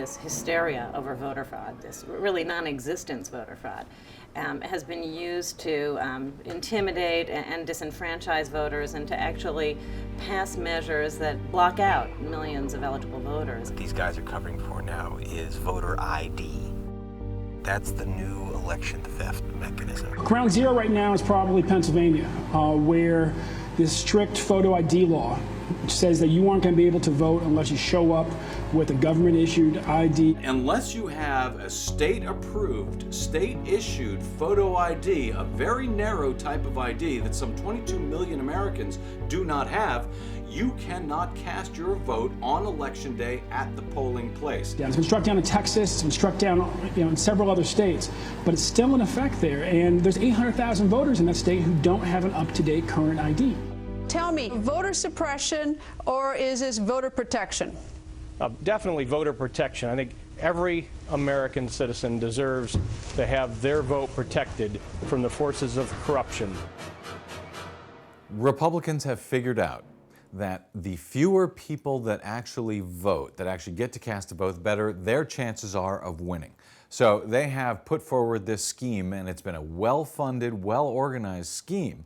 this hysteria over voter fraud, this really non-existence voter fraud, has been used to intimidate and disenfranchise voters and to actually pass measures that block out millions of eligible voters. What these guys are covering for now is voter ID. That's the new election theft mechanism. Ground zero right now is probably Pennsylvania, where this strict photo ID law, which says that you aren't going to be able to vote unless you show up with a government-issued ID. Unless you have a state-approved, state-issued photo ID, a very narrow type of ID that some 22 million Americans do not have, you cannot cast your vote on election day at the polling place. Yeah, it's been struck down in Texas, it's been struck down in several other states, but it's still in effect there, and there's 800,000 voters in that state who don't have an up-to-date current ID. Tell me, voter suppression or is this voter protection? Definitely voter protection. I think every American citizen deserves to have their vote protected from the forces of corruption. Republicans have figured out that the fewer people that actually vote, that actually get to cast a vote, better their chances are of winning. So they have put forward this scheme, and it's been a well-funded, well-organized scheme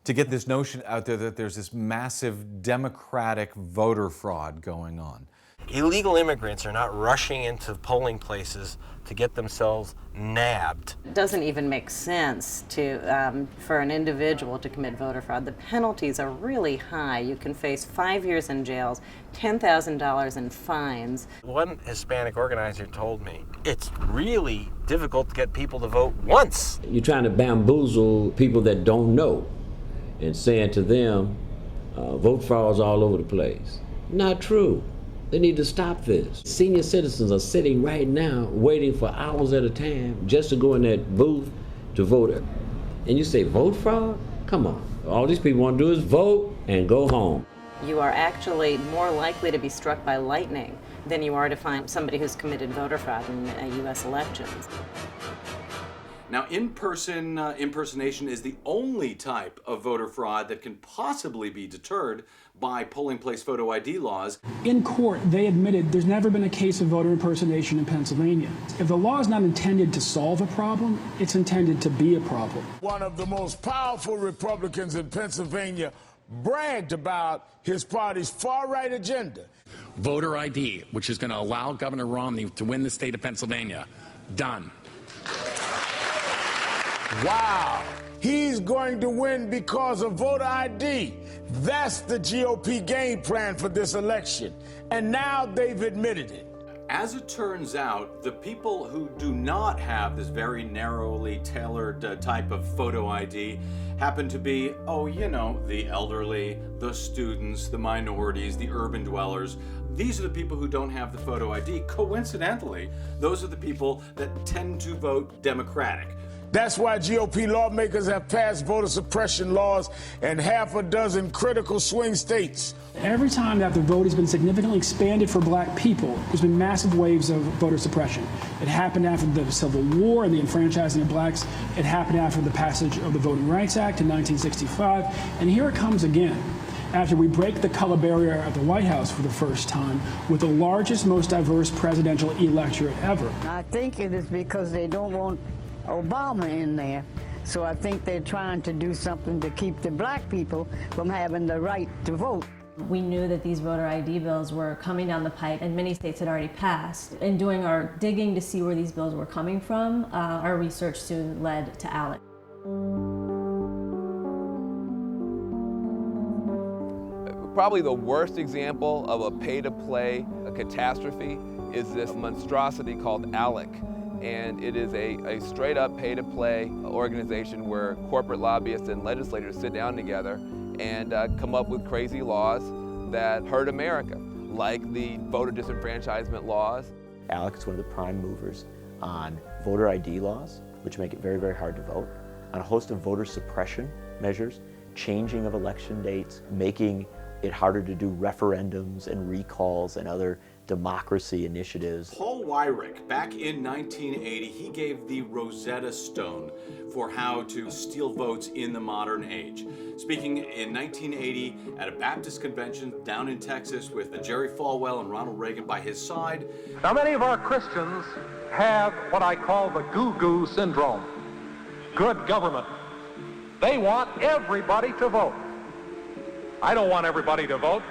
to get this notion out there that there's this massive democratic voter fraud going on. Illegal immigrants are not rushing into polling places to get themselves nabbed. It doesn't even make sense to, for an individual to commit voter fraud. The penalties are really high. You can face 5 years in jails, $10,000 in fines. One Hispanic organizer told me it's really difficult to get people to vote once. You're trying to bamboozle people that don't know and saying to them, vote fraud is all over the place. Not true. They need to stop this. Senior citizens are sitting right now waiting for hours at a time just to go in that booth to vote. And you say vote fraud? Come on. All these people want to do is vote and go home. You are actually more likely to be struck by lightning than you are to find somebody who's committed voter fraud in U.S. elections. Now, in-person impersonation is the only type of voter fraud that can possibly be deterred by polling place photo ID laws. In court, they admitted there's never been a case of voter impersonation in Pennsylvania. If the law is not intended to solve a problem, it's intended to be a problem. One of the most powerful Republicans in Pennsylvania bragged about his party's far-right agenda. Voter ID, which is going to allow Governor Romney to win the state of Pennsylvania. Done. Wow, he's going to win because of voter ID. That's the GOP game plan for this election. And now they've admitted it. As it turns out, the people who do not have this very narrowly tailored type of photo ID happen to be, oh, you know, the elderly, the students, the minorities, the urban dwellers. These are the people who don't have the photo ID. Coincidentally, those are the people that tend to vote Democratic. That's why GOP lawmakers have passed voter suppression laws in half a dozen critical swing states. Every time that the vote has been significantly expanded for black people, there's been massive waves of voter suppression. It happened after the Civil War and the enfranchising of blacks. It happened after the passage of the Voting Rights Act in 1965. And here it comes again, after we break the color barrier at the White House for the first time with the largest, most diverse presidential electorate ever. I think it is because they don't want Obama in there. So I think they're trying to do something to keep the black people from having the right to vote. We knew that these voter ID bills were coming down the pipe, and many states had already passed. In doing our digging to see where these bills were coming from, our research soon led to ALEC. Probably the worst example of a pay-to-play catastrophe is this monstrosity called ALEC. And it is a straight-up pay-to-play organization where corporate lobbyists and legislators sit down together and come up with crazy laws that hurt America, like the voter disenfranchisement laws. ALEC is one of the prime movers on voter ID laws, which make it very, very hard to vote, on a host of voter suppression measures, changing of election dates, making it harder to do referendums and recalls and other democracy initiatives. Paul Weyrich, back in 1980, he gave the Rosetta Stone for how to steal votes in the modern age. Speaking in 1980 at a Baptist convention down in Texas with Jerry Falwell and Ronald Reagan by his side. Now, many of our Christians have what I call the goo-goo syndrome. Good government. They want everybody to vote. I don't want everybody to vote.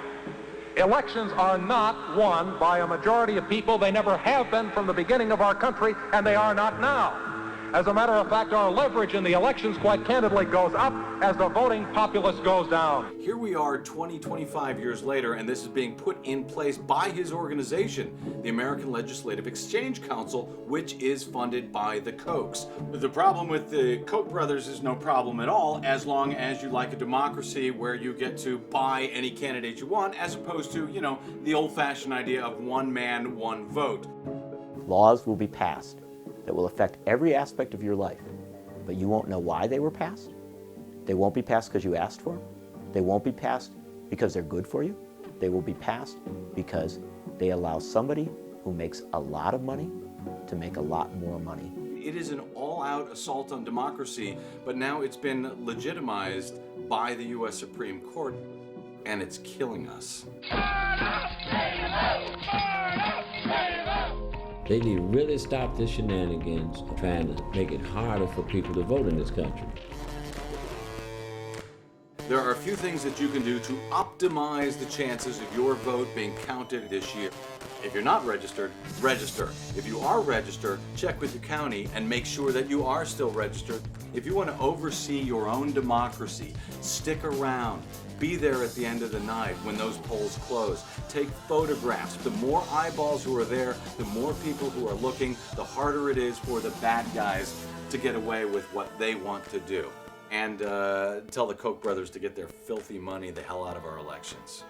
Elections are not won by a majority of people. They never have been from the beginning of our country, and they are not now. As a matter of fact, our leverage in the elections, quite candidly, goes up as the voting populace goes down. Here we are 25 years later, and this is being put in place by his organization, the American Legislative Exchange Council, which is funded by the Kochs. The problem with the Koch brothers is no problem at all, as long as you like a democracy where you get to buy any candidate you want, as opposed to, the old-fashioned idea of one man, one vote. Laws will be passed that will affect every aspect of your life, but you won't know why they were passed. They won't be passed because you asked for them. They won't be passed because they're good for you. They will be passed because they allow somebody who makes a lot of money to make a lot more money. It is an all-out assault on democracy, but now it's been legitimized by the U.S. Supreme Court, and it's killing us. They need to really stop this shenanigans of trying to make it harder for people to vote in this country. There are a few things that you can do to optimize the chances of your vote being counted this year. If you're not registered, register. If you are registered, check with your county and make sure that you are still registered. If you want to oversee your own democracy, stick around. Be there at the end of the night when those polls close. Take photographs. The more eyeballs who are there, the more people who are looking, the harder it is for the bad guys to get away with what they want to do. And tell the Koch brothers to get their filthy money the hell out of our elections.